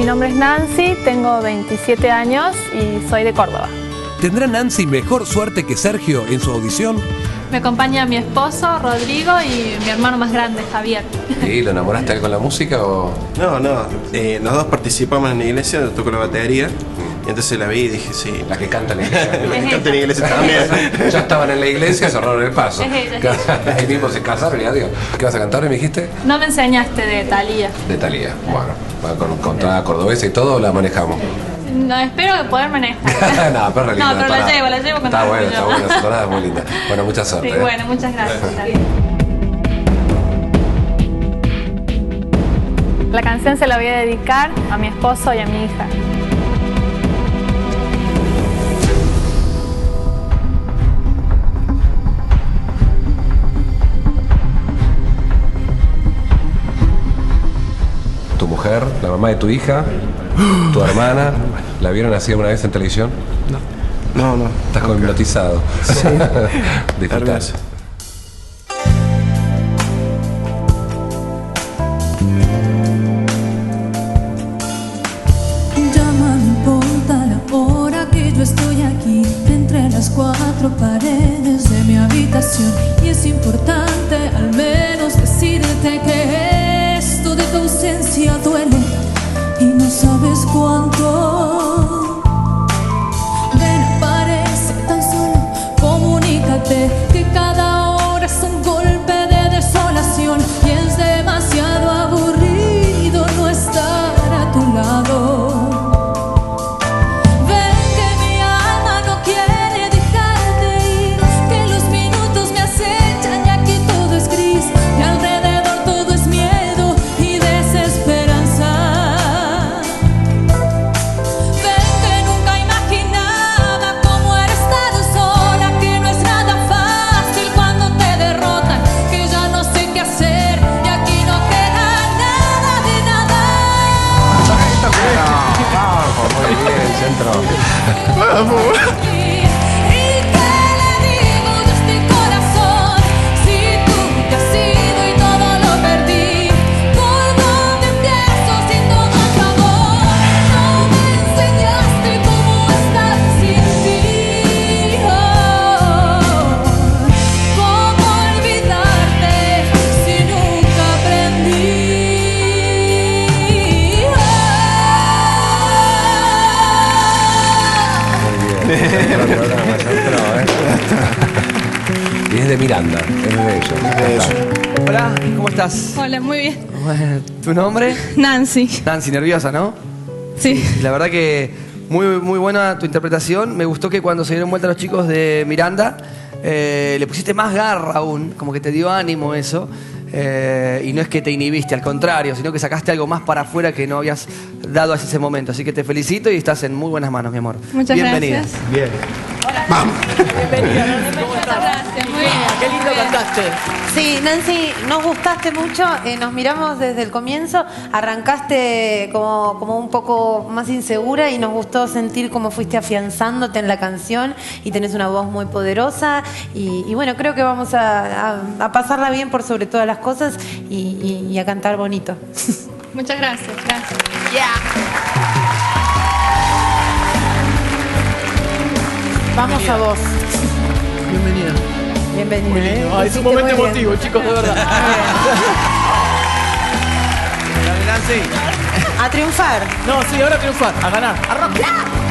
mi nombre es Nancy, tengo 27 años y soy de Córdoba. ¿Tendrá Nancy mejor suerte que Sergio en su audición? Me acompaña mi esposo, Rodrigo, y mi hermano más grande, Javier. ¿Y lo enamoraste con la música o...? No, los dos participamos en la iglesia, yo toco la batería. Y entonces la vi y dije, sí. La que canta en la iglesia. La que canta en la iglesia también. Ya estaban en la iglesia, cerraron el paso. Es ella. Ahí mismo se casaron y adiós. ¿Qué vas a cantar, me dijiste? No me enseñaste de Thalía. De Thalía. Bueno, con toda cordobesa y todo la manejamos. No, espero poder manejar. No, pero No, pero la llevo con Está bueno, está bueno, esa tonada es muy linda. Bueno, mucha suerte. Sí, bueno, muchas gracias. La canción se la voy a dedicar a mi esposo y a mi hija. Tu mujer, la mamá de tu hija, tu hermana, ¿la vieron así alguna vez en televisión? No. Estás hipnotizado. Sí. Disfrutar. Ya no me importa la hora que yo estoy aquí entre las cuatro paredes de mi habitación. Y es importante al menos decirte que esto de tu ausencia duele y no sabes cuánto. Ven, aparece tan solo, comunícate que cada hora es un golpe de desolación y es demasiado aburrido no estar a tu lado. Ven que mi alma no quiere dejarte ir, que los minutos me acechan y aquí todo es gris y alrededor todo es miedo y desesperanza. Ven que nunca imaginaba cómo era estar sola, que no es nada fácil cuando te derrotan, que ya no sé qué hacer y aquí no queda nada de nada. Muy bien, centro. ¿Y qué le digo yo a este corazón? Si tú te has ido y todo lo perdí, ¿por dónde empiezo si todo acabó? No me enseñaste cómo estar sin ti. ¿Cómo olvidarte si nunca aprendí? Y es de Miranda, es de ellos. Hola, ¿cómo estás? Hola, muy bien. ¿Tu nombre? Nancy. Nancy, nerviosa, ¿no? Sí. Y la verdad que muy buena tu interpretación. Me gustó que cuando se dieron vuelta los chicos de Miranda, le pusiste más garra aún, como que te dio ánimo eso. Y no es que te inhibiste, al contrario, sino que sacaste algo más para afuera que no habías dado hasta ese momento. Así que te felicito y estás en muy buenas manos, mi amor. Muchas Bienvenida. gracias. Bien. Muchas gracias, muy bien. Qué lindo cantaste. Sí, Nancy, nos gustaste mucho, nos miramos desde el comienzo, arrancaste como un poco más insegura y nos gustó sentir cómo fuiste afianzándote en la canción y tenés una voz muy poderosa y bueno, creo que vamos a pasarla bien por sobre todas las cosas y a cantar bonito. Muchas gracias. Vamos a vos. Bienvenida. Bienvenida. Ay, es un Lo hiciste momento muy bien. emotivo, chicos, de verdad. Dale, Nancy. A triunfar. No, sí, ahora a triunfar, a ganar, a rockear.